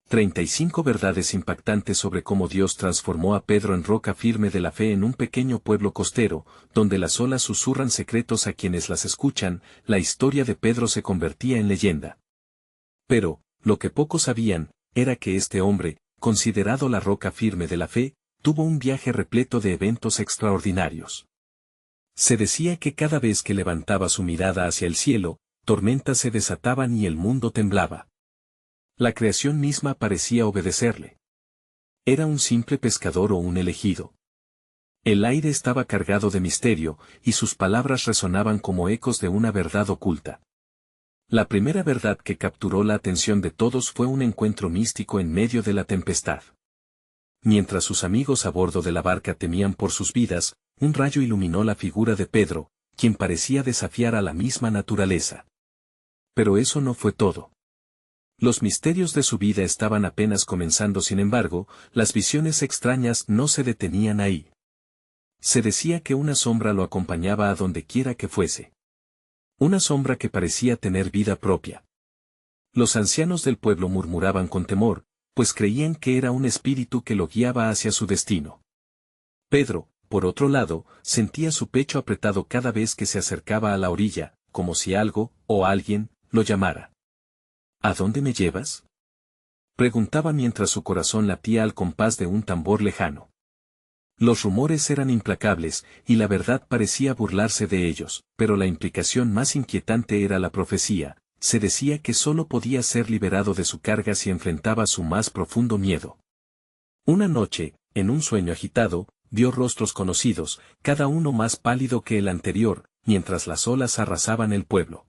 35 verdades impactantes sobre cómo Dios transformó a Pedro en roca firme de la fe en un pequeño pueblo costero, donde las olas susurran secretos a quienes las escuchan. La historia de Pedro se convertía en leyenda. Pero, lo que pocos sabían, era que este hombre, considerado la roca firme de la fe, tuvo un viaje repleto de eventos extraordinarios. Se decía que cada vez que levantaba su mirada hacia el cielo, tormentas se desataban y el mundo temblaba. La creación misma parecía obedecerle. ¿Era un simple pescador o un elegido? El aire estaba cargado de misterio, y sus palabras resonaban como ecos de una verdad oculta. La primera verdad que capturó la atención de todos fue un encuentro místico en medio de la tempestad. Mientras sus amigos a bordo de la barca temían por sus vidas, un rayo iluminó la figura de Pedro, quien parecía desafiar a la misma naturaleza. Pero eso no fue todo. Los misterios de su vida estaban apenas comenzando. Sin embargo, las visiones extrañas no se detenían ahí. Se decía que una sombra lo acompañaba a donde quiera que fuese. Una sombra que parecía tener vida propia. Los ancianos del pueblo murmuraban con temor, pues creían que era un espíritu que lo guiaba hacia su destino. Pedro, por otro lado, sentía su pecho apretado cada vez que se acercaba a la orilla, como si algo, o alguien, lo llamara. ¿A dónde me llevas?, preguntaba mientras su corazón latía al compás de un tambor lejano. Los rumores eran implacables, y la verdad parecía burlarse de ellos, pero la implicación más inquietante era la profecía. Se decía que solo podía ser liberado de su carga si enfrentaba su más profundo miedo. Una noche, en un sueño agitado, vio rostros conocidos, cada uno más pálido que el anterior, mientras las olas arrasaban el pueblo.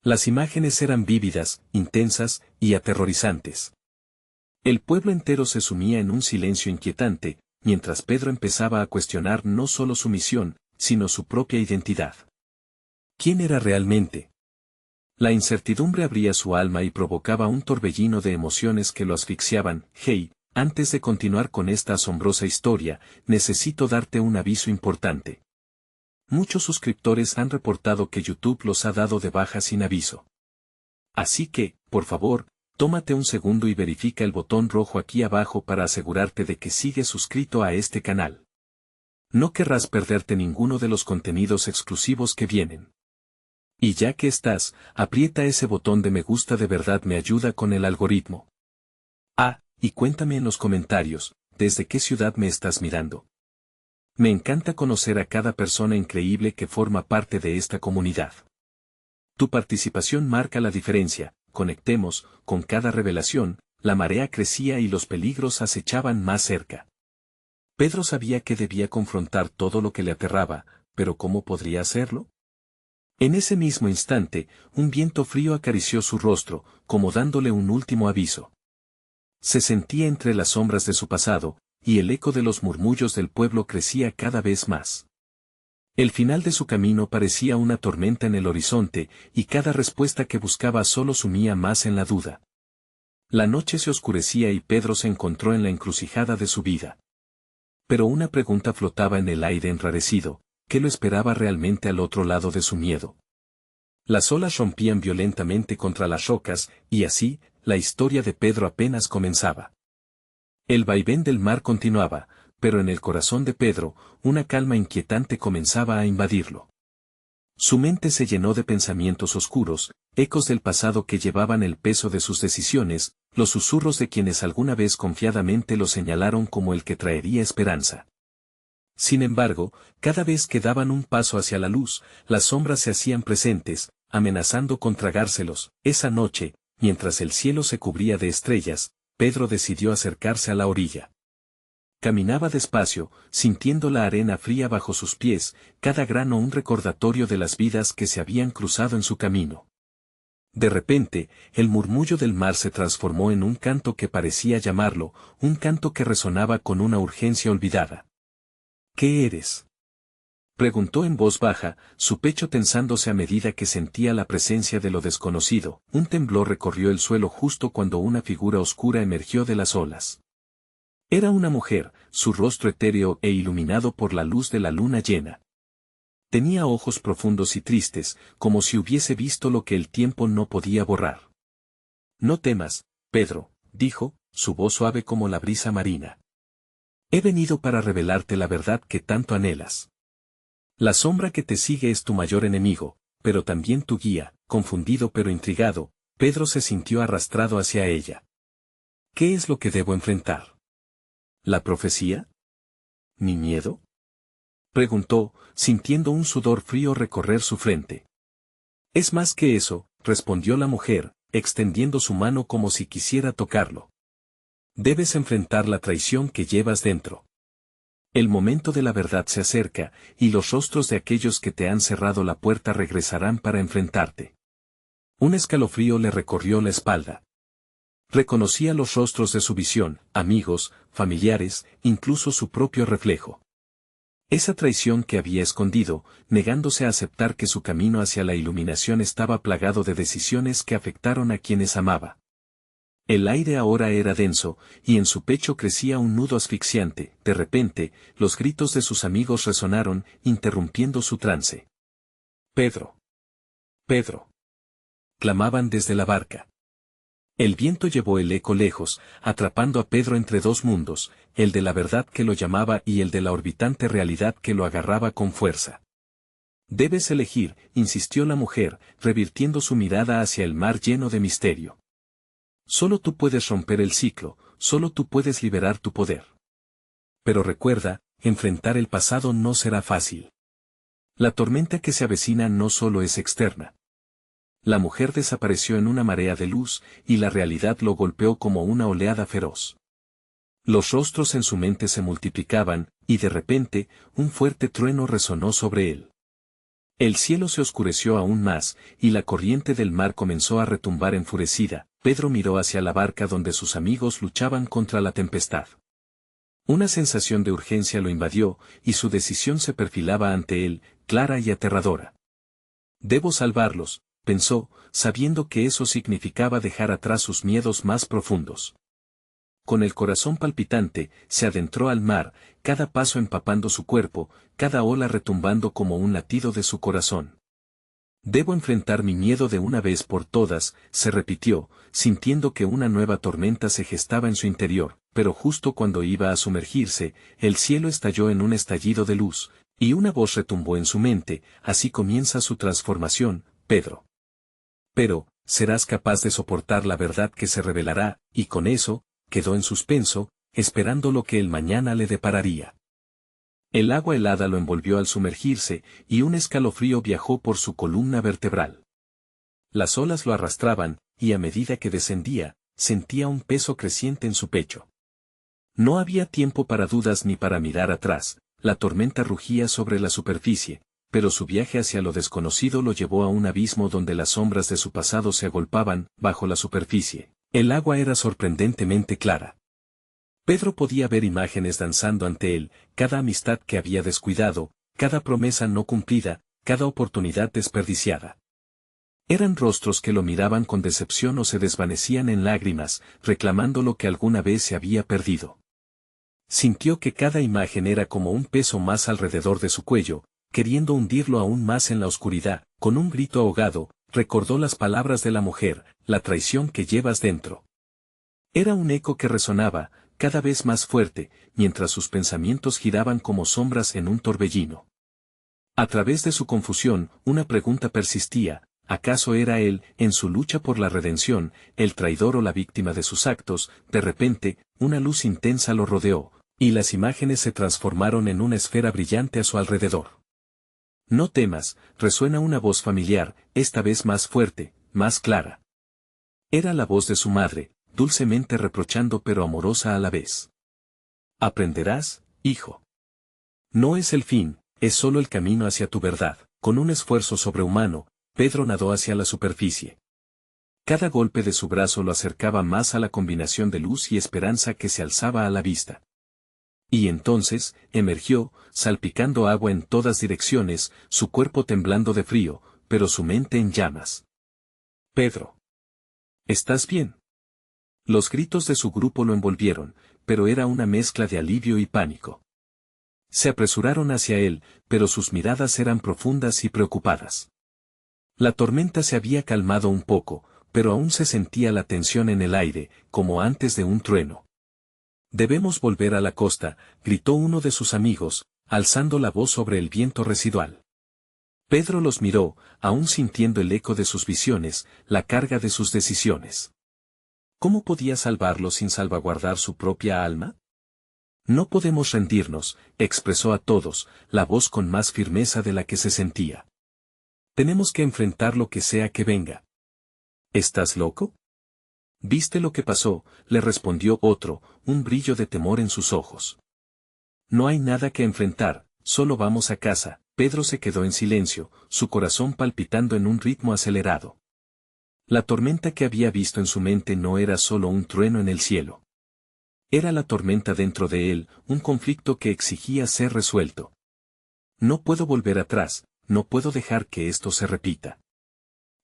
Las imágenes eran vívidas, intensas y aterrorizantes. El pueblo entero se sumía en un silencio inquietante, mientras Pedro empezaba a cuestionar no solo su misión, sino su propia identidad. ¿Quién era realmente? La incertidumbre abría su alma y provocaba un torbellino de emociones que lo asfixiaban. Hey, antes de continuar con esta asombrosa historia, necesito darte un aviso importante. Muchos suscriptores han reportado que YouTube los ha dado de baja sin aviso. Así que, por favor, tómate un segundo y verifica el botón rojo aquí abajo para asegurarte de que sigues suscrito a este canal. No querrás perderte ninguno de los contenidos exclusivos que vienen. Y ya que estás, aprieta ese botón de me gusta, de verdad me ayuda con el algoritmo. Ah, y cuéntame en los comentarios, ¿desde qué ciudad me estás mirando? Me encanta conocer a cada persona increíble que forma parte de esta comunidad. Tu participación marca la diferencia. Conectemos. Con cada revelación, la marea crecía y los peligros acechaban más cerca. Pedro sabía que debía confrontar todo lo que le aterraba, pero ¿cómo podría hacerlo? En ese mismo instante, un viento frío acarició su rostro, como dándole un último aviso. Se sentía entre las sombras de su pasado, y el eco de los murmullos del pueblo crecía cada vez más. El final de su camino parecía una tormenta en el horizonte, y cada respuesta que buscaba solo sumía más en la duda. La noche se oscurecía y Pedro se encontró en la encrucijada de su vida. Pero una pregunta flotaba en el aire enrarecido: ¿qué lo esperaba realmente al otro lado de su miedo? Las olas rompían violentamente contra las rocas, y así, la historia de Pedro apenas comenzaba. El vaivén del mar continuaba, pero en el corazón de Pedro, una calma inquietante comenzaba a invadirlo. Su mente se llenó de pensamientos oscuros, ecos del pasado que llevaban el peso de sus decisiones, los susurros de quienes alguna vez confiadamente lo señalaron como el que traería esperanza. Sin embargo, cada vez que daban un paso hacia la luz, las sombras se hacían presentes, amenazando con tragárselos. Esa noche, mientras el cielo se cubría de estrellas, Pedro decidió acercarse a la orilla. Caminaba despacio, sintiendo la arena fría bajo sus pies, cada grano un recordatorio de las vidas que se habían cruzado en su camino. De repente, el murmullo del mar se transformó en un canto que parecía llamarlo, un canto que resonaba con una urgencia olvidada. ¿Qué eres?, preguntó en voz baja, su pecho tensándose a medida que sentía la presencia de lo desconocido. Un temblor recorrió el suelo justo cuando una figura oscura emergió de las olas. Era una mujer, su rostro etéreo e iluminado por la luz de la luna llena. Tenía ojos profundos y tristes, como si hubiese visto lo que el tiempo no podía borrar. No temas, Pedro, dijo, su voz suave como la brisa marina. He venido para revelarte la verdad que tanto anhelas. La sombra que te sigue es tu mayor enemigo, pero también tu guía. Confundido pero intrigado, Pedro se sintió arrastrado hacia ella. ¿Qué es lo que debo enfrentar? ¿La profecía? ¿Mi miedo? Preguntó, sintiendo un sudor frío recorrer su frente. Es más que eso, respondió la mujer, extendiendo su mano como si quisiera tocarlo. Debes enfrentar la traición que llevas dentro. El momento de la verdad se acerca, y los rostros de aquellos que te han cerrado la puerta regresarán para enfrentarte. Un escalofrío le recorrió la espalda. Reconocía los rostros de su visión, amigos, familiares, incluso su propio reflejo. Esa traición que había escondido, negándose a aceptar que su camino hacia la iluminación estaba plagado de decisiones que afectaron a quienes amaba. El aire ahora era denso, y en su pecho crecía un nudo asfixiante. De repente, los gritos de sus amigos resonaron, interrumpiendo su trance. «Pedro. Pedro», clamaban desde la barca. El viento llevó el eco lejos, atrapando a Pedro entre dos mundos, el de la verdad que lo llamaba y el de la orbitante realidad que lo agarraba con fuerza. «Debes elegir», insistió la mujer, revirtiendo su mirada hacia el mar lleno de misterio. «Solo tú puedes romper el ciclo, solo tú puedes liberar tu poder. Pero recuerda, enfrentar el pasado no será fácil. La tormenta que se avecina no solo es externa». La mujer desapareció en una marea de luz, y la realidad lo golpeó como una oleada feroz. Los rostros en su mente se multiplicaban, y de repente, un fuerte trueno resonó sobre él. El cielo se oscureció aún más, y la corriente del mar comenzó a retumbar enfurecida. Pedro miró hacia la barca donde sus amigos luchaban contra la tempestad. Una sensación de urgencia lo invadió, y su decisión se perfilaba ante él, clara y aterradora. «Debo salvarlos», pensó, sabiendo que eso significaba dejar atrás sus miedos más profundos. Con el corazón palpitante, se adentró al mar, cada paso empapando su cuerpo, cada ola retumbando como un latido de su corazón. «Debo enfrentar mi miedo de una vez por todas», se repitió, sintiendo que una nueva tormenta se gestaba en su interior, pero justo cuando iba a sumergirse, el cielo estalló en un estallido de luz, y una voz retumbó en su mente: «Así comienza su transformación, Pedro. Pero, serás capaz de soportar la verdad que se revelará», y con eso, quedó en suspenso, esperando lo que el mañana le depararía. El agua helada lo envolvió al sumergirse, y un escalofrío viajó por su columna vertebral. Las olas lo arrastraban, y a medida que descendía, sentía un peso creciente en su pecho. No había tiempo para dudas ni para mirar atrás, la tormenta rugía sobre la superficie, pero su viaje hacia lo desconocido lo llevó a un abismo donde las sombras de su pasado se agolpaban. Bajo la superficie, el agua era sorprendentemente clara. Pedro podía ver imágenes danzando ante él, cada amistad que había descuidado, cada promesa no cumplida, cada oportunidad desperdiciada. Eran rostros que lo miraban con decepción o se desvanecían en lágrimas, reclamando lo que alguna vez se había perdido. Sintió que cada imagen era como un peso más alrededor de su cuello, queriendo hundirlo aún más en la oscuridad. Con un grito ahogado, recordó las palabras de la mujer: «La traición que llevas dentro». Era un eco que resonaba, cada vez más fuerte, mientras sus pensamientos giraban como sombras en un torbellino. A través de su confusión, una pregunta persistía: ¿acaso era él, en su lucha por la redención, el traidor o la víctima de sus actos? De repente, una luz intensa lo rodeó, y las imágenes se transformaron en una esfera brillante a su alrededor. «No temas», resuena una voz familiar, esta vez más fuerte, más clara. Era la voz de su madre, dulcemente reprochando pero amorosa a la vez. «Aprenderás, hijo. No es el fin, es solo el camino hacia tu verdad». Con un esfuerzo sobrehumano, Pedro nadó hacia la superficie. Cada golpe de su brazo lo acercaba más a la combinación de luz y esperanza que se alzaba a la vista. Y entonces, emergió, salpicando agua en todas direcciones, su cuerpo temblando de frío, pero su mente en llamas. «Pedro. ¿Estás bien?». Los gritos de su grupo lo envolvieron, pero era una mezcla de alivio y pánico. Se apresuraron hacia él, pero sus miradas eran profundas y preocupadas. La tormenta se había calmado un poco, pero aún se sentía la tensión en el aire, como antes de un trueno. «Debemos volver a la costa», gritó uno de sus amigos, alzando la voz sobre el viento residual. Pedro los miró, aún sintiendo el eco de sus visiones, la carga de sus decisiones. ¿Cómo podía salvarlos sin salvaguardar su propia alma? «No podemos rendirnos», expresó a todos, la voz con más firmeza de la que se sentía. «Tenemos que enfrentar lo que sea que venga». «¿Estás loco?». «¿Viste lo que pasó?», le respondió otro, un brillo de temor en sus ojos. «No hay nada que enfrentar, solo vamos a casa». Pedro se quedó en silencio, su corazón palpitando en un ritmo acelerado. La tormenta que había visto en su mente no era solo un trueno en el cielo. Era la tormenta dentro de él, un conflicto que exigía ser resuelto. «No puedo volver atrás, no puedo dejar que esto se repita.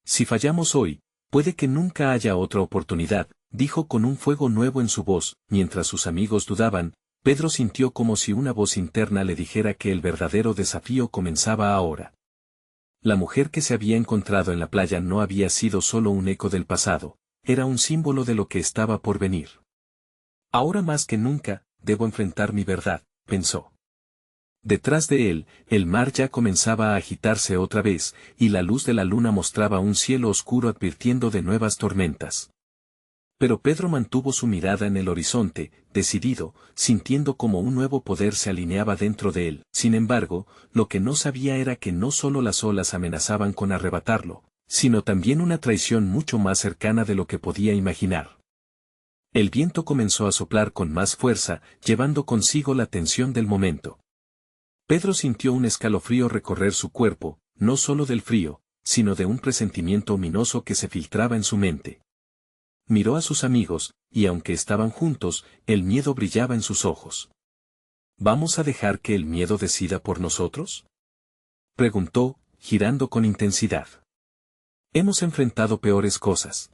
Si fallamos hoy, puede que nunca haya otra oportunidad», dijo con un fuego nuevo en su voz. Mientras sus amigos dudaban, Pedro sintió como si una voz interna le dijera que el verdadero desafío comenzaba ahora. La mujer que se había encontrado en la playa no había sido solo un eco del pasado, era un símbolo de lo que estaba por venir. «Ahora más que nunca, debo enfrentar mi verdad», pensó. Detrás de él, el mar ya comenzaba a agitarse otra vez, y la luz de la luna mostraba un cielo oscuro advirtiendo de nuevas tormentas. Pero Pedro mantuvo su mirada en el horizonte, decidido, sintiendo como un nuevo poder se alineaba dentro de él. Sin embargo, lo que no sabía era que no solo las olas amenazaban con arrebatarlo, sino también una traición mucho más cercana de lo que podía imaginar. El viento comenzó a soplar con más fuerza, llevando consigo la tensión del momento. Pedro sintió un escalofrío recorrer su cuerpo, no solo del frío, sino de un presentimiento ominoso que se filtraba en su mente. Miró a sus amigos, y aunque estaban juntos, el miedo brillaba en sus ojos. «¿Vamos a dejar que el miedo decida por nosotros?», preguntó, girando con intensidad. «Hemos enfrentado peores cosas.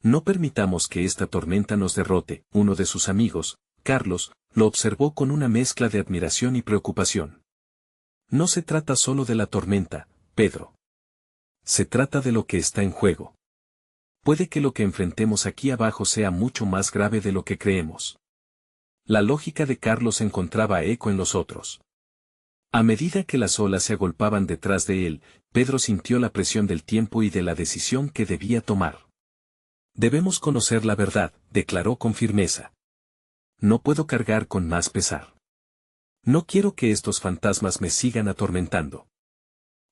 No permitamos que esta tormenta nos derrote». Uno de sus amigos, Carlos, lo observó con una mezcla de admiración y preocupación. «No se trata solo de la tormenta, Pedro. Se trata de lo que está en juego. Puede que lo que enfrentemos aquí abajo sea mucho más grave de lo que creemos». La lógica de Carlos encontraba eco en los otros. A medida que las olas se agolpaban detrás de él, Pedro sintió la presión del tiempo y de la decisión que debía tomar. «Debemos conocer la verdad», declaró con firmeza. «No puedo cargar con más pesar. No quiero que estos fantasmas me sigan atormentando».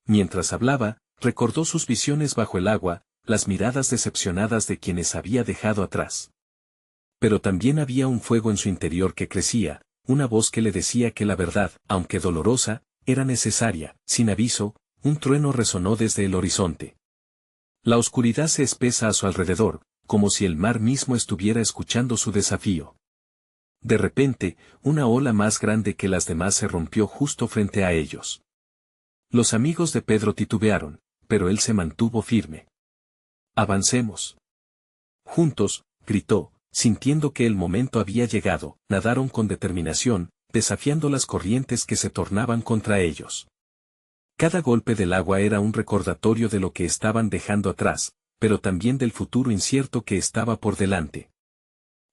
Mientras hablaba, recordó sus visiones bajo el agua, las miradas decepcionadas de quienes había dejado atrás. Pero también había un fuego en su interior que crecía, una voz que le decía que la verdad, aunque dolorosa, era necesaria. Sin aviso, un trueno resonó desde el horizonte. La oscuridad se espesa a su alrededor, como si el mar mismo estuviera escuchando su desafío. De repente, una ola más grande que las demás se rompió justo frente a ellos. Los amigos de Pedro titubearon, pero él se mantuvo firme. «Avancemos». Juntos, gritó, sintiendo que el momento había llegado, nadaron con determinación, desafiando las corrientes que se tornaban contra ellos. Cada golpe del agua era un recordatorio de lo que estaban dejando atrás, pero también del futuro incierto que estaba por delante.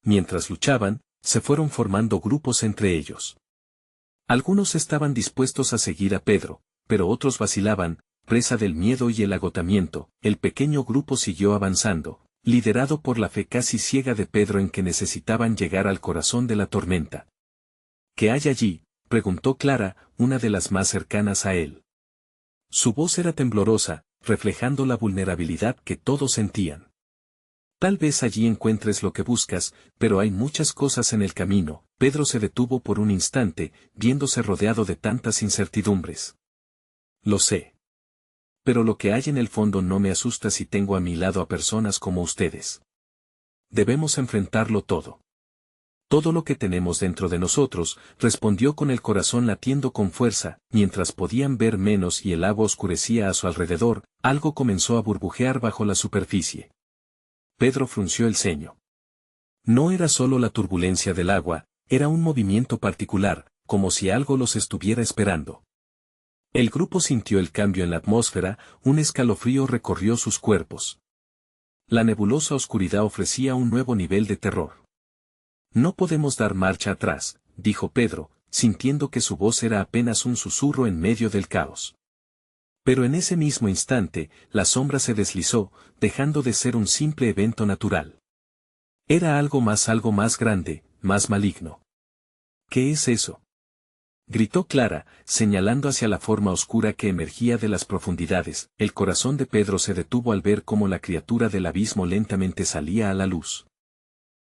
Mientras luchaban, se fueron formando grupos entre ellos. Algunos estaban dispuestos a seguir a Pedro, pero otros vacilaban, presa del miedo y el agotamiento. El pequeño grupo siguió avanzando, liderado por la fe casi ciega de Pedro en que necesitaban llegar al corazón de la tormenta. «¿Qué hay allí?», preguntó Clara, una de las más cercanas a él. Su voz era temblorosa, reflejando la vulnerabilidad que todos sentían. «Tal vez allí encuentres lo que buscas, pero hay muchas cosas en el camino». Pedro se detuvo por un instante, viéndose rodeado de tantas incertidumbres. «Lo sé. Pero lo que hay en el fondo no me asusta si tengo a mi lado a personas como ustedes. Debemos enfrentarlo todo». «Todo lo que tenemos dentro de nosotros», respondió con el corazón latiendo con fuerza. Mientras podían ver menos y el agua oscurecía a su alrededor, algo comenzó a burbujear bajo la superficie. Pedro frunció el ceño. No era solo la turbulencia del agua, era un movimiento particular, como si algo los estuviera esperando. El grupo sintió el cambio en la atmósfera, un escalofrío recorrió sus cuerpos. La nebulosa oscuridad ofrecía un nuevo nivel de terror. No podemos dar marcha atrás, dijo Pedro, sintiendo que su voz era apenas un susurro en medio del caos. Pero en ese mismo instante, la sombra se deslizó, dejando de ser un simple evento natural. Era algo más grande, más maligno. ¿Qué es eso?, gritó Clara, señalando hacia la forma oscura que emergía de las profundidades. El corazón de Pedro se detuvo al ver cómo la criatura del abismo lentamente salía a la luz.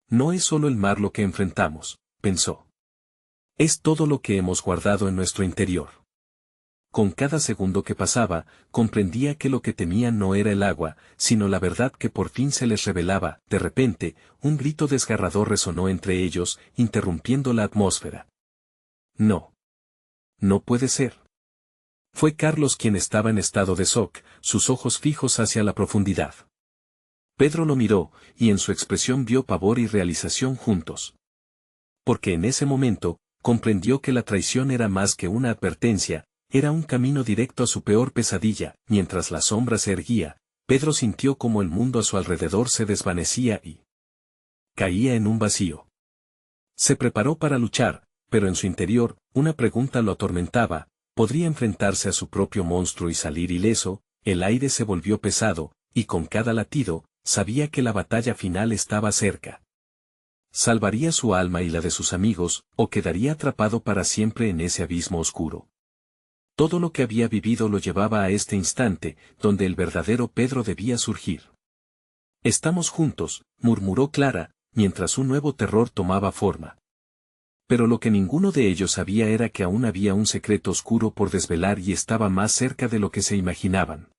No es solo el mar lo que enfrentamos, pensó. Es todo lo que hemos guardado en nuestro interior. Con cada segundo que pasaba, comprendía que lo que temían no era el agua, sino la verdad que por fin se les revelaba. De repente, un grito desgarrador resonó entre ellos, interrumpiendo la atmósfera. No. No puede ser. Fue Carlos quien estaba en estado de shock, sus ojos fijos hacia la profundidad. Pedro lo miró, y en su expresión vio pavor y realización juntos. Porque en ese momento, comprendió que la traición era más que una advertencia, era un camino directo a su peor pesadilla. Mientras la sombra se erguía, Pedro sintió como el mundo a su alrededor se desvanecía y caía en un vacío. Se preparó para luchar, pero en su interior, una pregunta lo atormentaba: ¿podría enfrentarse a su propio monstruo y salir ileso? El aire se volvió pesado, y con cada latido, sabía que la batalla final estaba cerca. ¿Salvaría su alma y la de sus amigos, o quedaría atrapado para siempre en ese abismo oscuro? Todo lo que había vivido lo llevaba a este instante, donde el verdadero Pedro debía surgir. «Estamos juntos», murmuró Clara, mientras un nuevo terror tomaba forma. Pero lo que ninguno de ellos sabía era que aún había un secreto oscuro por desvelar y estaba más cerca de lo que se imaginaban.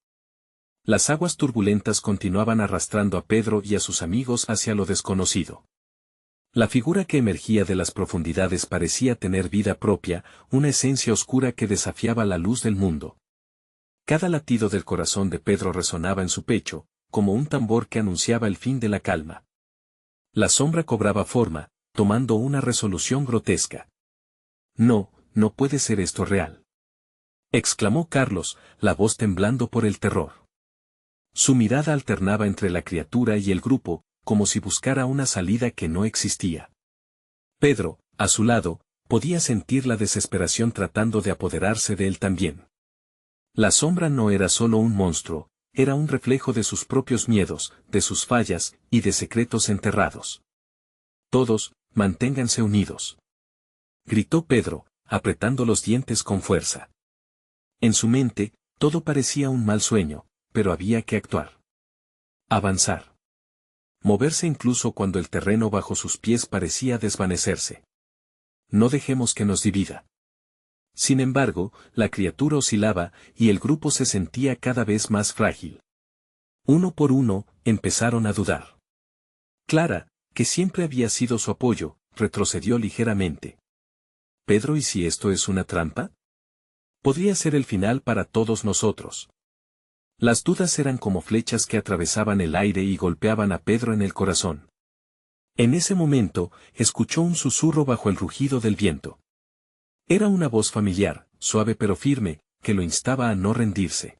Las aguas turbulentas continuaban arrastrando a Pedro y a sus amigos hacia lo desconocido. La figura que emergía de las profundidades parecía tener vida propia, una esencia oscura que desafiaba la luz del mundo. Cada latido del corazón de Pedro resonaba en su pecho, como un tambor que anunciaba el fin de la calma. La sombra cobraba forma, tomando una resolución grotesca. «No, no puede ser esto real», exclamó Carlos, la voz temblando por el terror. Su mirada alternaba entre la criatura y el grupo, como si buscara una salida que no existía. Pedro, a su lado, podía sentir la desesperación tratando de apoderarse de él también. La sombra no era solo un monstruo, era un reflejo de sus propios miedos, de sus fallas, y de secretos enterrados. «Todos, manténganse unidos», gritó Pedro, apretando los dientes con fuerza. En su mente, todo parecía un mal sueño, pero había que actuar. Avanzar. Moverse incluso cuando el terreno bajo sus pies parecía desvanecerse. No dejemos que nos divida. Sin embargo, la criatura oscilaba, y el grupo se sentía cada vez más frágil. Uno por uno, empezaron a dudar. Clara, que siempre había sido su apoyo, retrocedió ligeramente. «Pedro, ¿y si esto es una trampa? Podría ser el final para todos nosotros». Las dudas eran como flechas que atravesaban el aire y golpeaban a Pedro en el corazón. En ese momento, escuchó un susurro bajo el rugido del viento. Era una voz familiar, suave pero firme, que lo instaba a no rendirse.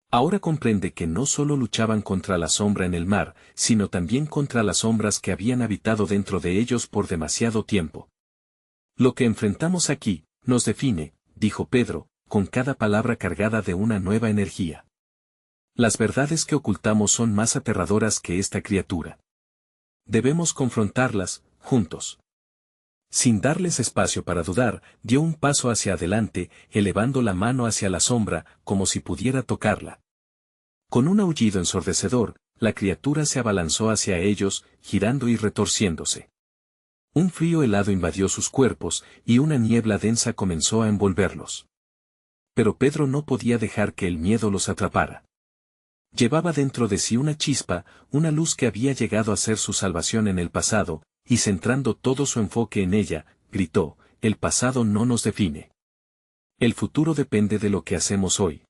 Ahora comprende que no solo luchaban contra la sombra en el mar, sino también contra las sombras que habían habitado dentro de ellos por demasiado tiempo. «Lo que enfrentamos aquí, nos define», dijo Pedro, con cada palabra cargada de una nueva energía. «Las verdades que ocultamos son más aterradoras que esta criatura. Debemos confrontarlas, juntos». Sin darles espacio para dudar, dio un paso hacia adelante, elevando la mano hacia la sombra, como si pudiera tocarla. Con un aullido ensordecedor, la criatura se abalanzó hacia ellos, girando y retorciéndose. Un frío helado invadió sus cuerpos, y una niebla densa comenzó a envolverlos. Pero Pedro no podía dejar que el miedo los atrapara. Llevaba dentro de sí una chispa, una luz que había llegado a ser su salvación en el pasado, y centrando todo su enfoque en ella, gritó: «El pasado no nos define. El futuro depende de lo que hacemos hoy».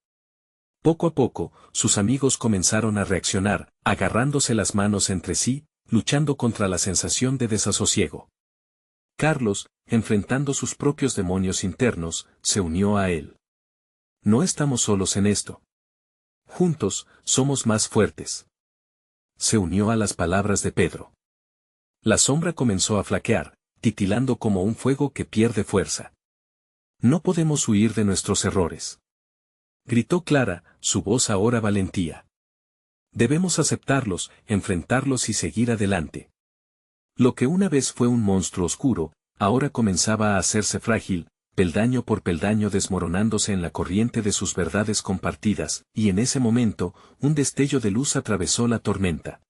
Poco a poco, sus amigos comenzaron a reaccionar, agarrándose las manos entre sí, luchando contra la sensación de desasosiego. Carlos, enfrentando sus propios demonios internos, se unió a él. «No estamos solos en esto. Juntos, somos más fuertes». se unió a las palabras de Pedro. La sombra comenzó a flaquear, titilando como un fuego que pierde fuerza. No podemos huir de nuestros errores. Gritó Clara, su voz ahora valentía. Debemos aceptarlos, enfrentarlos y seguir adelante. Lo que una vez fue un monstruo oscuro, ahora comenzaba a hacerse frágil, peldaño por peldaño desmoronándose en la corriente de sus verdades compartidas, y en ese momento, un destello de luz atravesó la tormenta.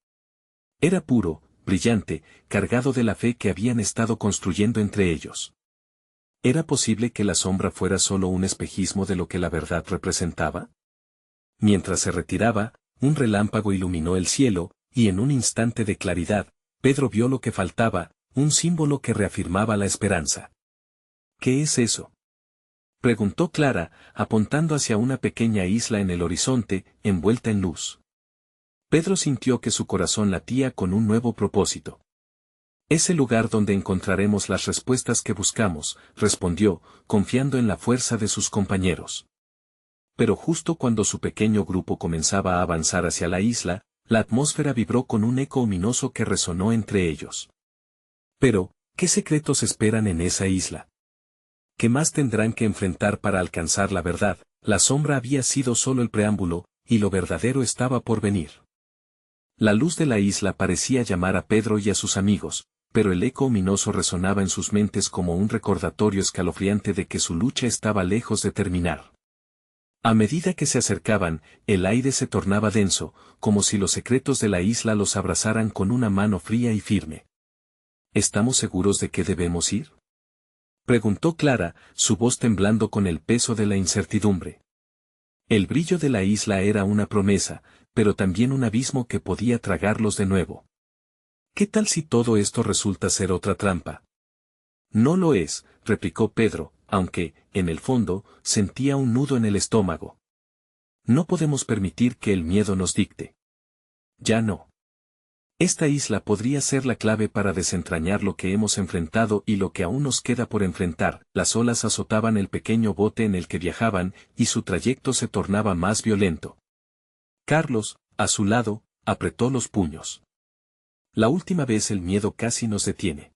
Era puro, brillante, cargado de la fe que habían estado construyendo entre ellos. ¿Era posible que la sombra fuera solo un espejismo de lo que la verdad representaba? Mientras se retiraba, un relámpago iluminó el cielo, y en un instante de claridad, Pedro vio lo que faltaba, un símbolo que reafirmaba la esperanza. ¿Qué es eso?, preguntó Clara, apuntando hacia una pequeña isla en el horizonte, envuelta en luz. Pedro sintió que su corazón latía con un nuevo propósito. Es el lugar donde encontraremos las respuestas que buscamos, respondió, confiando en la fuerza de sus compañeros. Pero justo cuando su pequeño grupo comenzaba a avanzar hacia la isla, la atmósfera vibró con un eco ominoso que resonó entre ellos. Pero, ¿qué secretos esperan en esa isla? ¿Qué más tendrán que enfrentar para alcanzar la verdad? La sombra había sido solo el preámbulo, y lo verdadero estaba por venir. La luz de la isla parecía llamar a Pedro y a sus amigos, pero el eco ominoso resonaba en sus mentes como un recordatorio escalofriante de que su lucha estaba lejos de terminar. A medida que se acercaban, el aire se tornaba denso, como si los secretos de la isla los abrazaran con una mano fría y firme. ¿Estamos seguros de que debemos ir?, preguntó Clara, su voz temblando con el peso de la incertidumbre. El brillo de la isla era una promesa, pero también un abismo que podía tragarlos de nuevo. ¿Qué tal si todo esto resulta ser otra trampa? No lo es, replicó Pedro, aunque, en el fondo, sentía un nudo en el estómago. No podemos permitir que el miedo nos dicte. Ya no. Esta isla podría ser la clave para desentrañar lo que hemos enfrentado y lo que aún nos queda por enfrentar. Las olas azotaban el pequeño bote en el que viajaban, y su trayecto se tornaba más violento. Carlos, a su lado, apretó los puños. La última vez el miedo casi nos detiene.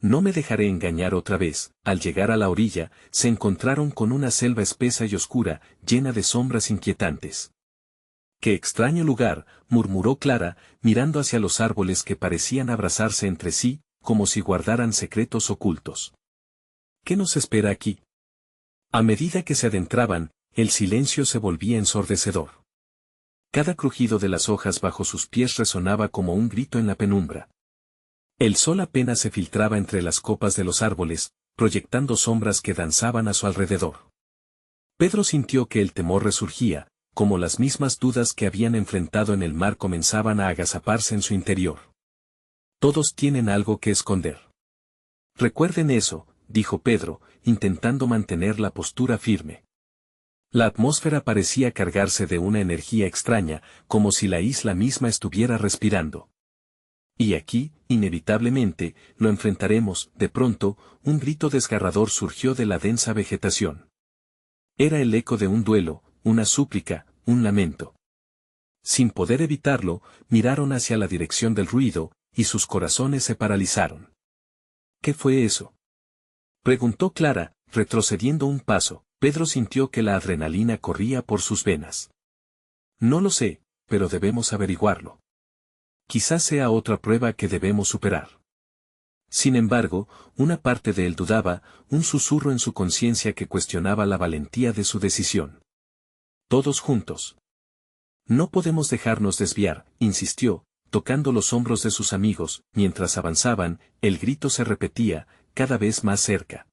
No me dejaré engañar otra vez. Al llegar a la orilla, se encontraron con una selva espesa y oscura, llena de sombras inquietantes. ¡Qué extraño lugar!, murmuró Clara, mirando hacia los árboles que parecían abrazarse entre sí, como si guardaran secretos ocultos. ¿Qué nos espera aquí? A medida que se adentraban, el silencio se volvía ensordecedor. Cada crujido de las hojas bajo sus pies resonaba como un grito en la penumbra. El sol apenas se filtraba entre las copas de los árboles, proyectando sombras que danzaban a su alrededor. Pedro sintió que el temor resurgía, como las mismas dudas que habían enfrentado en el mar comenzaban a agazaparse en su interior. Todos tienen algo que esconder. Recuerden eso, dijo Pedro, intentando mantener la postura firme. La atmósfera parecía cargarse de una energía extraña, como si la isla misma estuviera respirando. Y aquí, inevitablemente, lo enfrentaremos. De pronto, un grito desgarrador surgió de la densa vegetación. Era el eco de un duelo, una súplica, un lamento. Sin poder evitarlo, miraron hacia la dirección del ruido, y sus corazones se paralizaron. ¿Qué fue eso?, preguntó Clara, retrocediendo un paso. Pedro sintió que la adrenalina corría por sus venas. No lo sé, pero debemos averiguarlo. Quizás sea otra prueba que debemos superar. Sin embargo, una parte de él dudaba, un susurro en su conciencia que cuestionaba la valentía de su decisión. Todos juntos. No podemos dejarnos desviar, insistió, tocando los hombros de sus amigos. Mientras avanzaban, el grito se repetía, cada vez más cerca.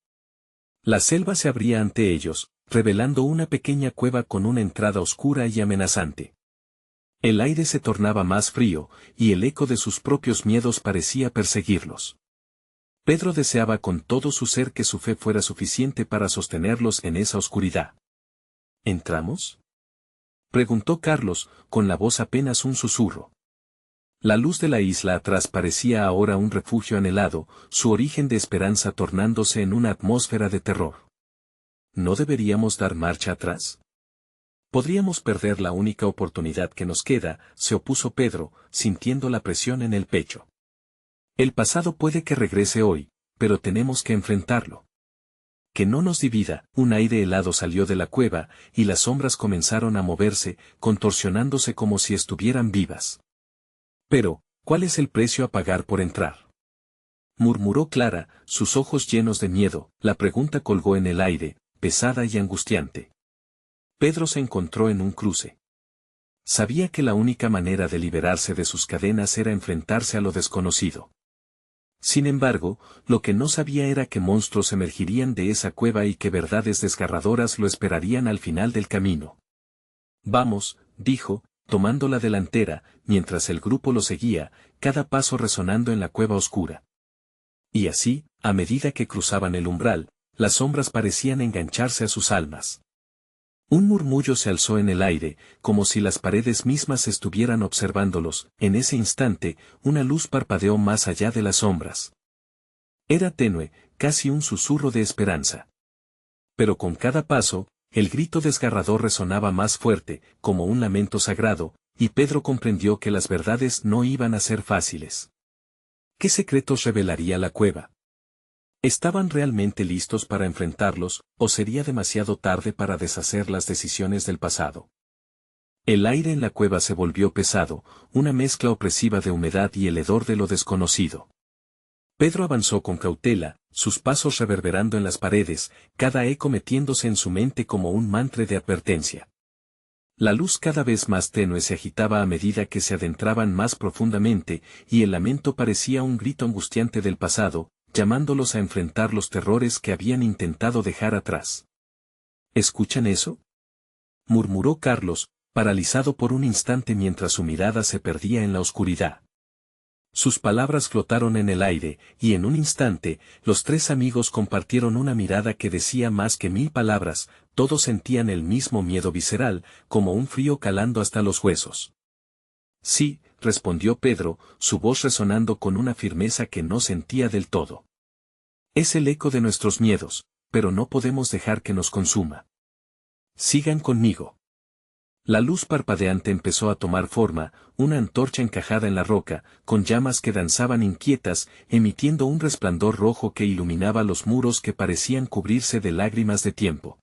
La selva se abría ante ellos, revelando una pequeña cueva con una entrada oscura y amenazante. El aire se tornaba más frío, y el eco de sus propios miedos parecía perseguirlos. Pedro deseaba con todo su ser que su fe fuera suficiente para sostenerlos en esa oscuridad. ¿Entramos?, preguntó Carlos, con la voz apenas un susurro. La luz de la isla atrás parecía ahora un refugio anhelado, su origen de esperanza tornándose en una atmósfera de terror. ¿No deberíamos dar marcha atrás?, Podríamos perder la única oportunidad que nos queda, se opuso Pedro, sintiendo la presión en el pecho. El pasado puede que regrese hoy, pero tenemos que enfrentarlo. Que no nos divida. Un aire helado salió de la cueva, y las sombras comenzaron a moverse, contorsionándose como si estuvieran vivas. Pero, ¿cuál es el precio a pagar por entrar? Murmuró Clara, sus ojos llenos de miedo. La pregunta colgó en el aire, pesada y angustiante. Pedro se encontró en un cruce. Sabía que la única manera de liberarse de sus cadenas era enfrentarse a lo desconocido. Sin embargo, lo que no sabía era que monstruos emergirían de esa cueva y que verdades desgarradoras lo esperarían al final del camino. Vamos, dijo, tomando la delantera, mientras el grupo lo seguía, cada paso resonando en la cueva oscura. Y así, a medida que cruzaban el umbral, las sombras parecían engancharse a sus almas. Un murmullo se alzó en el aire, como si las paredes mismas estuvieran observándolos. En ese instante, una luz parpadeó más allá de las sombras. Era tenue, casi un susurro de esperanza. Pero con cada paso, el grito desgarrador resonaba más fuerte, como un lamento sagrado, y Pedro comprendió que las verdades no iban a ser fáciles. ¿Qué secretos revelaría la cueva? ¿Estaban realmente listos para enfrentarlos, o sería demasiado tarde para deshacer las decisiones del pasado? El aire en la cueva se volvió pesado, una mezcla opresiva de humedad y el hedor de lo desconocido. Pedro avanzó con cautela, sus pasos reverberando en las paredes, cada eco metiéndose en su mente como un mantra de advertencia. La luz cada vez más tenue se agitaba a medida que se adentraban más profundamente, y el lamento parecía un grito angustiante del pasado, llamándolos a enfrentar los terrores que habían intentado dejar atrás. ¿Escuchan eso?, murmuró Carlos, paralizado por un instante mientras su mirada se perdía en la oscuridad. Sus palabras flotaron en el aire, y en un instante, los tres amigos compartieron una mirada que decía más que 1000 palabras. Todos sentían el mismo miedo visceral, como un frío calando hasta los huesos. Sí, respondió Pedro, su voz resonando con una firmeza que no sentía del todo. Es el eco de nuestros miedos, pero no podemos dejar que nos consuma. Sigan conmigo. La luz parpadeante empezó a tomar forma, una antorcha encajada en la roca, con llamas que danzaban inquietas, emitiendo un resplandor rojo que iluminaba los muros que parecían cubrirse de lágrimas de tiempo.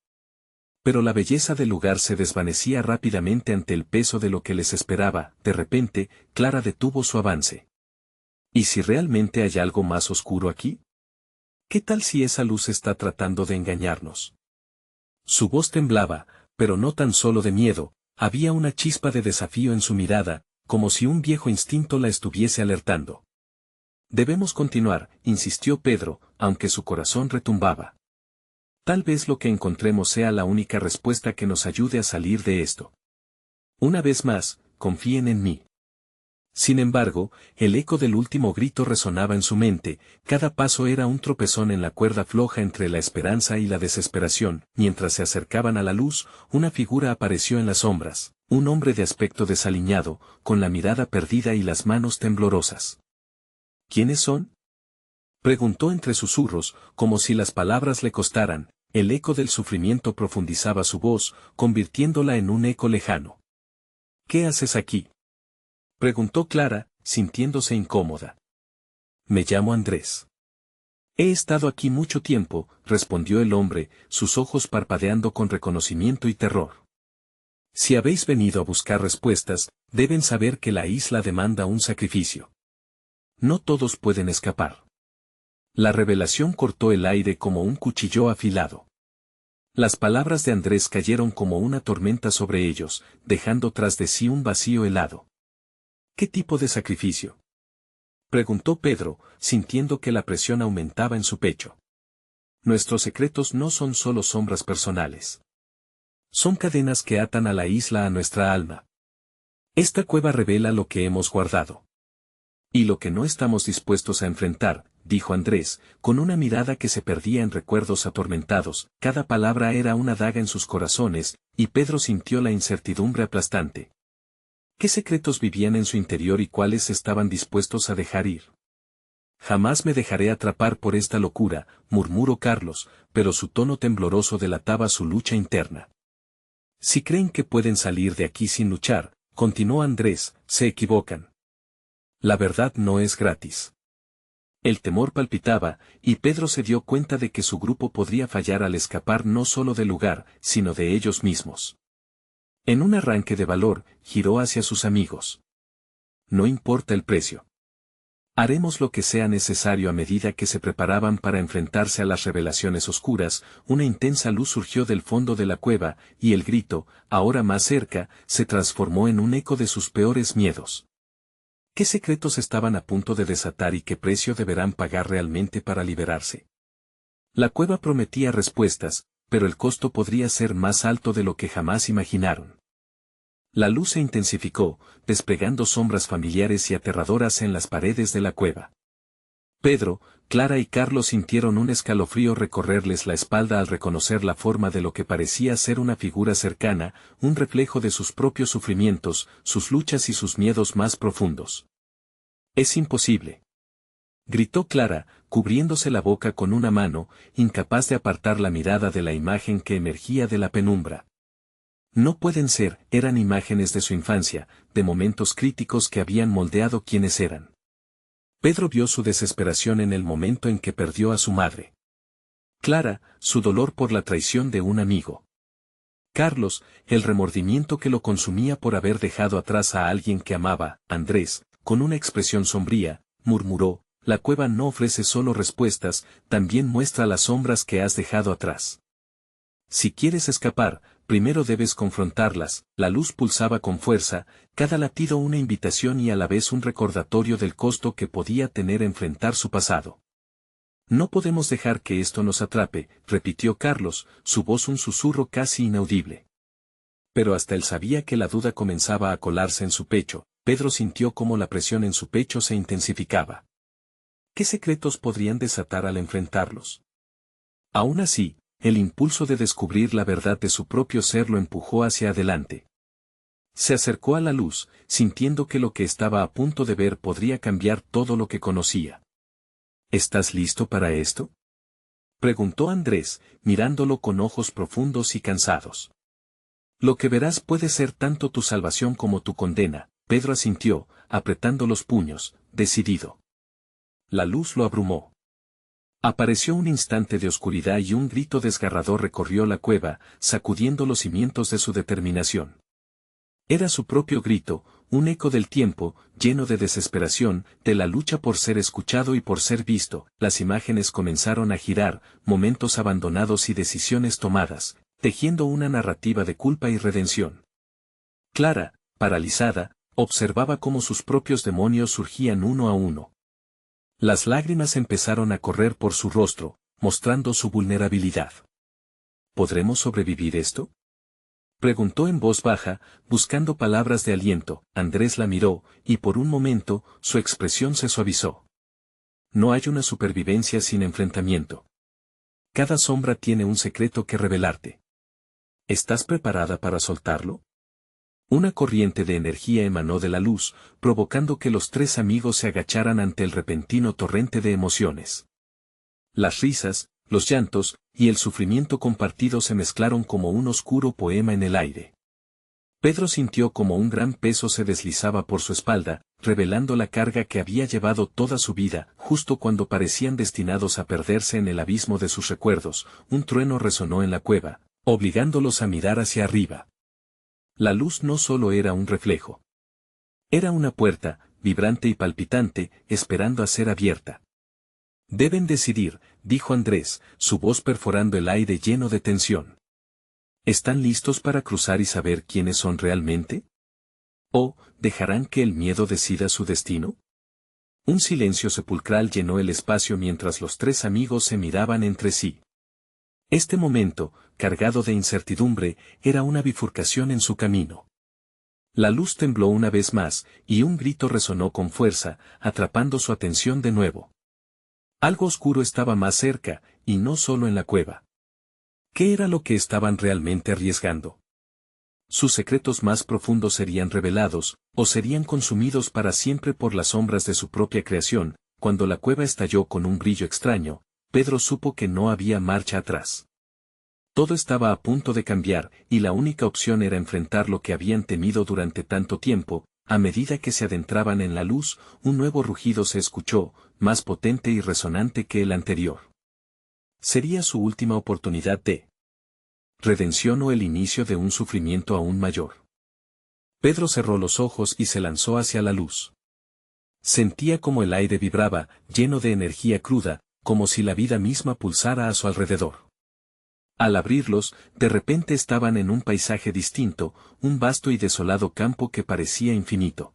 Pero la belleza del lugar se desvanecía rápidamente ante el peso de lo que les esperaba. De repente, Clara detuvo su avance. ¿Y si realmente hay algo más oscuro aquí? ¿Qué tal si esa luz está tratando de engañarnos? Su voz temblaba, pero no tan solo de miedo. Había una chispa de desafío en su mirada, como si un viejo instinto la estuviese alertando. Debemos continuar, insistió Pedro, aunque su corazón retumbaba. Tal vez lo que encontremos sea la única respuesta que nos ayude a salir de esto. Una vez más, confíen en mí. Sin embargo, el eco del último grito resonaba en su mente, cada paso era un tropezón en la cuerda floja entre la esperanza y la desesperación. Mientras se acercaban a la luz, una figura apareció en las sombras, un hombre de aspecto desaliñado, con la mirada perdida y las manos temblorosas. ¿Quiénes son?, preguntó entre susurros, como si las palabras le costaran. El eco del sufrimiento profundizaba su voz, convirtiéndola en un eco lejano. ¿Qué haces aquí?, preguntó Clara, sintiéndose incómoda. Me llamo Andrés. He estado aquí mucho tiempo, respondió el hombre, sus ojos parpadeando con reconocimiento y terror. Si habéis venido a buscar respuestas, deben saber que la isla demanda un sacrificio. No todos pueden escapar. La revelación cortó el aire como un cuchillo afilado. Las palabras de Andrés cayeron como una tormenta sobre ellos, dejando tras de sí un vacío helado. ¿Qué tipo de sacrificio?, preguntó Pedro, sintiendo que la presión aumentaba en su pecho. Nuestros secretos no son solo sombras personales. Son cadenas que atan a la isla a nuestra alma. Esta cueva revela lo que hemos guardado. Y lo que no estamos dispuestos a enfrentar, dijo Andrés, con una mirada que se perdía en recuerdos atormentados. Cada palabra era una daga en sus corazones, y Pedro sintió la incertidumbre aplastante. ¿Qué secretos vivían en su interior y cuáles estaban dispuestos a dejar ir? Jamás me dejaré atrapar por esta locura, murmuró Carlos, pero su tono tembloroso delataba su lucha interna. Si creen que pueden salir de aquí sin luchar, continuó Andrés, se equivocan. La verdad no es gratis. El temor palpitaba, y Pedro se dio cuenta de que su grupo podría fallar al escapar no solo del lugar, sino de ellos mismos. En un arranque de valor, giró hacia sus amigos. No importa el precio. Haremos lo que sea necesario. A medida que se preparaban para enfrentarse a las revelaciones oscuras, una intensa luz surgió del fondo de la cueva, y el grito, ahora más cerca, se transformó en un eco de sus peores miedos. ¿Qué secretos estaban a punto de desatar y qué precio deberán pagar realmente para liberarse? La cueva prometía respuestas, pero el costo podría ser más alto de lo que jamás imaginaron. La luz se intensificó, desplegando sombras familiares y aterradoras en las paredes de la cueva. Pedro, Clara y Carlos sintieron un escalofrío recorrerles la espalda al reconocer la forma de lo que parecía ser una figura cercana, un reflejo de sus propios sufrimientos, sus luchas y sus miedos más profundos. «Es imposible», gritó Clara, cubriéndose la boca con una mano, incapaz de apartar la mirada de la imagen que emergía de la penumbra. No pueden ser, eran imágenes de su infancia, de momentos críticos que habían moldeado quienes eran. Pedro vio su desesperación en el momento en que perdió a su madre. Clara, su dolor por la traición de un amigo. Carlos, el remordimiento que lo consumía por haber dejado atrás a alguien que amaba. Andrés, con una expresión sombría, murmuró, la cueva no ofrece solo respuestas, también muestra las sombras que has dejado atrás. Si quieres escapar, primero debes confrontarlas. La luz pulsaba con fuerza, cada latido una invitación y a la vez un recordatorio del costo que podía tener enfrentar su pasado. No podemos dejar que esto nos atrape, repitió Carlos, su voz un susurro casi inaudible. Pero hasta él sabía que la duda comenzaba a colarse en su pecho. Pedro sintió cómo la presión en su pecho se intensificaba. ¿Qué secretos podrían desatar al enfrentarlos? Aún así, el impulso de descubrir la verdad de su propio ser lo empujó hacia adelante. Se acercó a la luz, sintiendo que lo que estaba a punto de ver podría cambiar todo lo que conocía. ¿Estás listo para esto?, preguntó Andrés, mirándolo con ojos profundos y cansados. Lo que verás puede ser tanto tu salvación como tu condena. Pedro asintió, apretando los puños, decidido. La luz lo abrumó. Apareció un instante de oscuridad y un grito desgarrador recorrió la cueva, sacudiendo los cimientos de su determinación. Era su propio grito, un eco del tiempo, lleno de desesperación, de la lucha por ser escuchado y por ser visto. Las imágenes comenzaron a girar, momentos abandonados y decisiones tomadas, tejiendo una narrativa de culpa y redención. Clara, paralizada, observaba cómo sus propios demonios surgían uno a uno. Las lágrimas empezaron a correr por su rostro, mostrando su vulnerabilidad. ¿Podremos sobrevivir esto?, preguntó en voz baja, buscando palabras de aliento. Andrés la miró, y por un momento, su expresión se suavizó. No hay una supervivencia sin enfrentamiento. Cada sombra tiene un secreto que revelarte. ¿Estás preparada para soltarlo? Una corriente de energía emanó de la luz, provocando que los tres amigos se agacharan ante el repentino torrente de emociones. Las risas, los llantos, y el sufrimiento compartido se mezclaron como un oscuro poema en el aire. Pedro sintió como un gran peso se deslizaba por su espalda, revelando la carga que había llevado toda su vida. Justo cuando parecían destinados a perderse en el abismo de sus recuerdos, un trueno resonó en la cueva, obligándolos a mirar hacia arriba. La luz no solo era un reflejo. Era una puerta, vibrante y palpitante, esperando a ser abierta. Deben decidir, dijo Andrés, su voz perforando el aire lleno de tensión. ¿Están listos para cruzar y saber quiénes son realmente? ¿O dejarán que el miedo decida su destino? Un silencio sepulcral llenó el espacio mientras los tres amigos se miraban entre sí. Este momento, cargado de incertidumbre, era una bifurcación en su camino. La luz tembló una vez más, y un grito resonó con fuerza, atrapando su atención de nuevo. Algo oscuro estaba más cerca, y no solo en la cueva. ¿Qué era lo que estaban realmente arriesgando? Sus secretos más profundos serían revelados, o serían consumidos para siempre por las sombras de su propia creación. Cuando la cueva estalló con un brillo extraño, Pedro supo que no había marcha atrás. Todo estaba a punto de cambiar, y la única opción era enfrentar lo que habían temido durante tanto tiempo. A medida que se adentraban en la luz, un nuevo rugido se escuchó, más potente y resonante que el anterior. Sería su última oportunidad de redención o el inicio de un sufrimiento aún mayor. Pedro cerró los ojos y se lanzó hacia la luz. Sentía como el aire vibraba, lleno de energía cruda, como si la vida misma pulsara a su alrededor. Al abrirlos, de repente estaban en un paisaje distinto, un vasto y desolado campo que parecía infinito.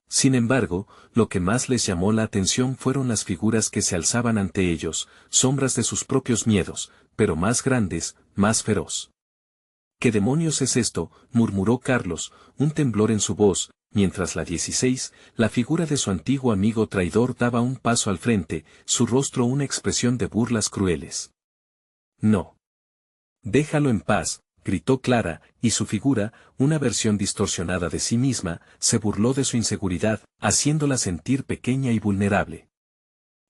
Sin embargo, lo que más les llamó la atención fueron las figuras que se alzaban ante ellos, sombras de sus propios miedos, pero más grandes, más feroz. ¿Qué demonios es esto?, murmuró Carlos, un temblor en su voz, mientras la figura de su antiguo amigo traidor daba un paso al frente, su rostro una expresión de burlas crueles. No. Déjalo en paz, gritó Clara, y su figura, una versión distorsionada de sí misma, se burló de su inseguridad, haciéndola sentir pequeña y vulnerable.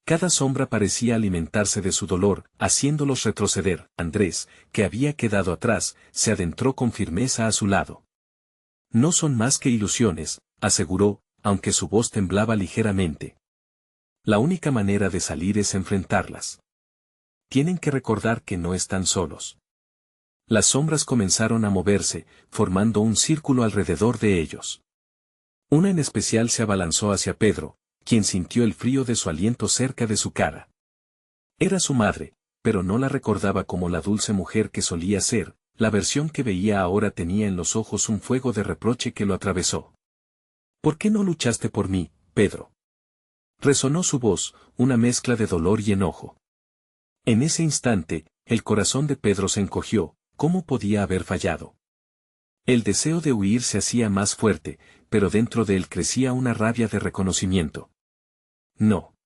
Cada sombra parecía alimentarse de su dolor, haciéndolos retroceder. Andrés, que había quedado atrás, se adentró con firmeza a su lado. No son más que ilusiones, aseguró, aunque su voz temblaba ligeramente. La única manera de salir es enfrentarlas. Tienen que recordar que no están solos. Las sombras comenzaron a moverse, formando un círculo alrededor de ellos. Una en especial se abalanzó hacia Pedro, quien sintió el frío de su aliento cerca de su cara. Era su madre, pero no la recordaba como la dulce mujer que solía ser. La versión que veía ahora tenía en los ojos un fuego de reproche que lo atravesó. ¿Por qué no luchaste por mí, Pedro? Resonó su voz, una mezcla de dolor y enojo. En ese instante, el corazón de Pedro se encogió. ¿Cómo podía haber fallado? El deseo de huir se hacía más fuerte, pero dentro de él crecía una rabia de reconocimiento. No.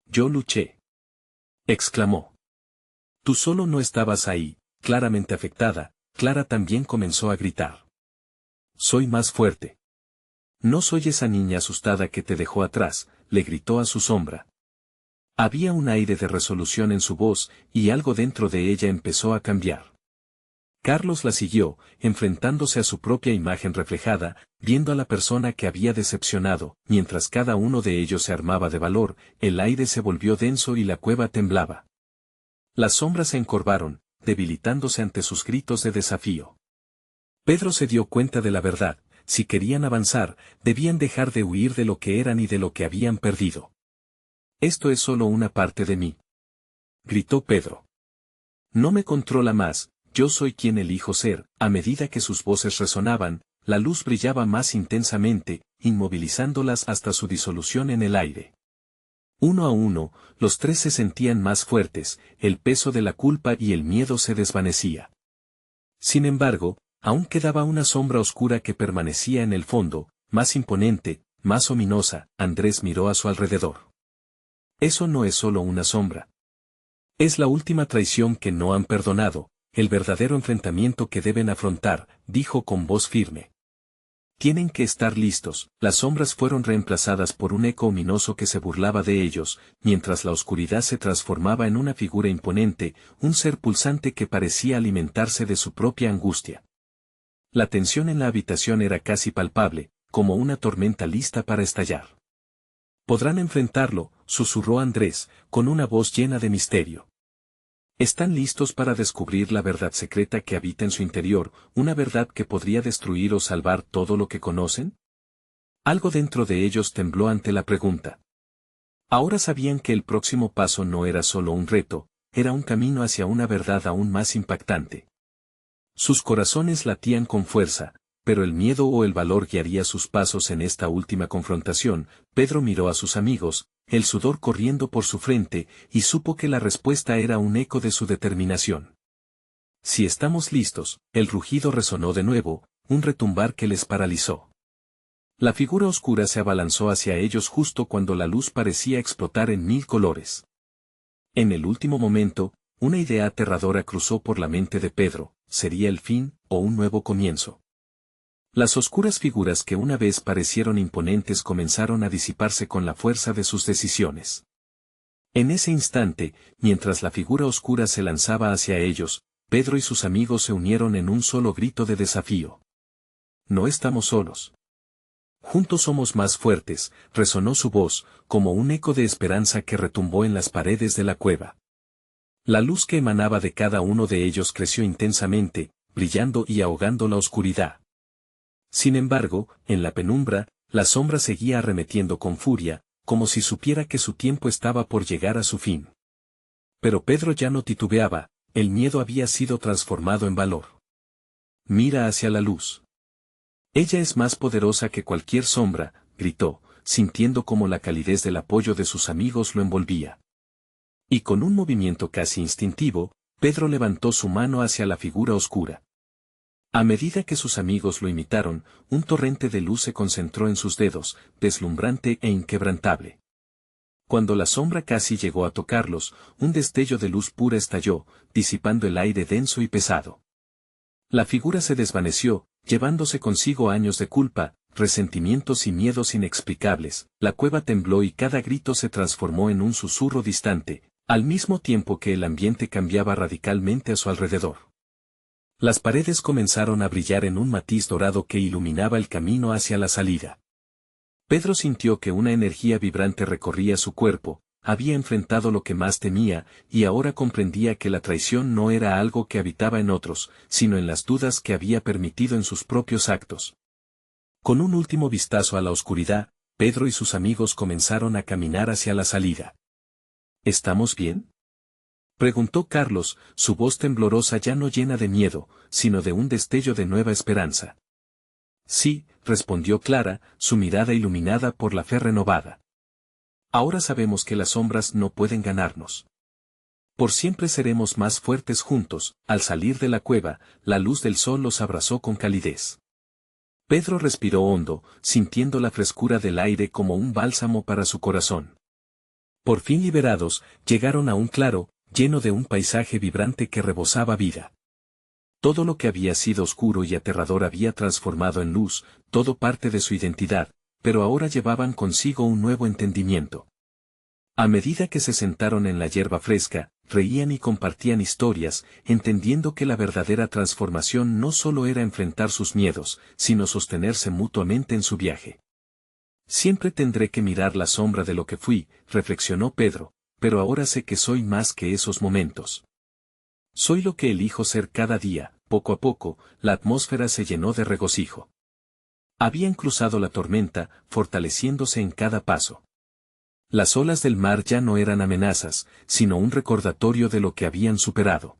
Yo luché. Exclamó. Tú solo no estabas ahí. Claramente afectada, Clara también comenzó a gritar. Soy más fuerte. No soy esa niña asustada que te dejó atrás, le gritó a su sombra. Había un aire de resolución en su voz, y algo dentro de ella empezó a cambiar. Carlos la siguió, enfrentándose a su propia imagen reflejada, viendo a la persona que había decepcionado. Mientras cada uno de ellos se armaba de valor, el aire se volvió denso y la cueva temblaba. Las sombras se encorvaron, debilitándose ante sus gritos de desafío. Pedro se dio cuenta de la verdad: si querían avanzar, debían dejar de huir de lo que eran y de lo que habían perdido. Esto es solo una parte de mí, gritó Pedro. No me controla más. Yo soy quien elijo ser. A medida que sus voces resonaban, la luz brillaba más intensamente, inmovilizándolas hasta su disolución en el aire. Uno a uno, los tres se sentían más fuertes, el peso de la culpa y el miedo se desvanecía. Sin embargo, aún quedaba una sombra oscura que permanecía en el fondo, más imponente, más ominosa. Andrés miró a su alrededor. Eso no es solo una sombra. Es la última traición que no han perdonado. El verdadero enfrentamiento que deben afrontar, dijo con voz firme. Tienen que estar listos. Las sombras fueron reemplazadas por un eco ominoso que se burlaba de ellos, mientras la oscuridad se transformaba en una figura imponente, un ser pulsante que parecía alimentarse de su propia angustia. La tensión en la habitación era casi palpable, como una tormenta lista para estallar. Podrán enfrentarlo, susurró Andrés, con una voz llena de misterio. ¿Están listos para descubrir la verdad secreta que habita en su interior, una verdad que podría destruir o salvar todo lo que conocen? Algo dentro de ellos tembló ante la pregunta. Ahora sabían que el próximo paso no era solo un reto, era un camino hacia una verdad aún más impactante. Sus corazones latían con fuerza, pero el miedo o el valor guiaría sus pasos en esta última confrontación. Pedro miró a sus amigos, el sudor corriendo por su frente, y supo que la respuesta era un eco de su determinación. Si estamos listos, el rugido resonó de nuevo, un retumbar que les paralizó. La figura oscura se abalanzó hacia ellos justo cuando la luz parecía explotar en 1000 colores. En el último momento, una idea aterradora cruzó por la mente de Pedro: ¿sería el fin, o un nuevo comienzo? Las oscuras figuras que una vez parecieron imponentes comenzaron a disiparse con la fuerza de sus decisiones. En ese instante, mientras la figura oscura se lanzaba hacia ellos, Pedro y sus amigos se unieron en un solo grito de desafío. No estamos solos. Juntos somos más fuertes, resonó su voz, como un eco de esperanza que retumbó en las paredes de la cueva. La luz que emanaba de cada uno de ellos creció intensamente, brillando y ahogando la oscuridad. Sin embargo, en la penumbra, la sombra seguía arremetiendo con furia, como si supiera que su tiempo estaba por llegar a su fin. Pero Pedro ya no titubeaba, el miedo había sido transformado en valor. Mira hacia la luz. Ella es más poderosa que cualquier sombra, gritó, sintiendo como la calidez del apoyo de sus amigos lo envolvía. Y con un movimiento casi instintivo, Pedro levantó su mano hacia la figura oscura. A medida que sus amigos lo imitaron, un torrente de luz se concentró en sus dedos, deslumbrante e inquebrantable. Cuando la sombra casi llegó a tocarlos, un destello de luz pura estalló, disipando el aire denso y pesado. La figura se desvaneció, llevándose consigo años de culpa, resentimientos y miedos inexplicables. La cueva tembló y cada grito se transformó en un susurro distante, al mismo tiempo que el ambiente cambiaba radicalmente a su alrededor. Las paredes comenzaron a brillar en un matiz dorado que iluminaba el camino hacia la salida. Pedro sintió que una energía vibrante recorría su cuerpo, había enfrentado lo que más temía, y ahora comprendía que la traición no era algo que habitaba en otros, sino en las dudas que había permitido en sus propios actos. Con un último vistazo a la oscuridad, Pedro y sus amigos comenzaron a caminar hacia la salida. ¿Estamos bien?, preguntó Carlos, su voz temblorosa ya no llena de miedo, sino de un destello de nueva esperanza. Sí, respondió Clara, su mirada iluminada por la fe renovada. Ahora sabemos que las sombras no pueden ganarnos. Por siempre seremos más fuertes juntos. Al salir de la cueva, la luz del sol los abrazó con calidez. Pedro respiró hondo, sintiendo la frescura del aire como un bálsamo para su corazón. Por fin liberados, llegaron a un claro, lleno de un paisaje vibrante que rebosaba vida. Todo lo que había sido oscuro y aterrador había transformado en luz, todo parte de su identidad, pero ahora llevaban consigo un nuevo entendimiento. A medida que se sentaron en la hierba fresca, reían y compartían historias, entendiendo que la verdadera transformación no solo era enfrentar sus miedos, sino sostenerse mutuamente en su viaje. Siempre tendré que mirar la sombra de lo que fui, reflexionó Pedro, pero ahora sé que soy más que esos momentos. Soy lo que elijo ser cada día. Poco a poco, la atmósfera se llenó de regocijo. Habían cruzado la tormenta, fortaleciéndose en cada paso. Las olas del mar ya no eran amenazas, sino un recordatorio de lo que habían superado.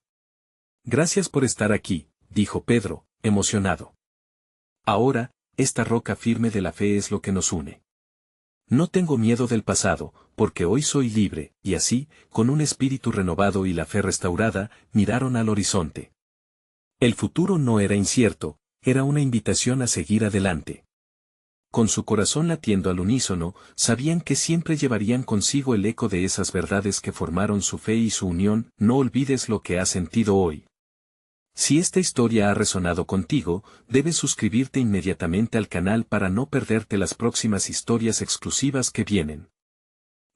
Gracias por estar aquí, dijo Pedro, emocionado. Ahora, esta roca firme de la fe es lo que nos une. No tengo miedo del pasado, porque hoy soy libre, y así, con un espíritu renovado y la fe restaurada, miraron al horizonte. El futuro no era incierto, era una invitación a seguir adelante. Con su corazón latiendo al unísono, sabían que siempre llevarían consigo el eco de esas verdades que formaron su fe y su unión. No olvides lo que has sentido hoy. Si esta historia ha resonado contigo, debes suscribirte inmediatamente al canal para no perderte las próximas historias exclusivas que vienen.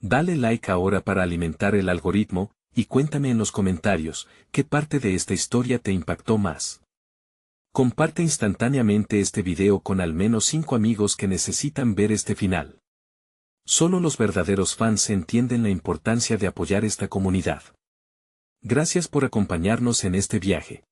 Dale like ahora para alimentar el algoritmo, y cuéntame en los comentarios, ¿qué parte de esta historia te impactó más? Comparte instantáneamente este video con al menos 5 amigos que necesitan ver este final. Solo los verdaderos fans entienden la importancia de apoyar esta comunidad. Gracias por acompañarnos en este viaje.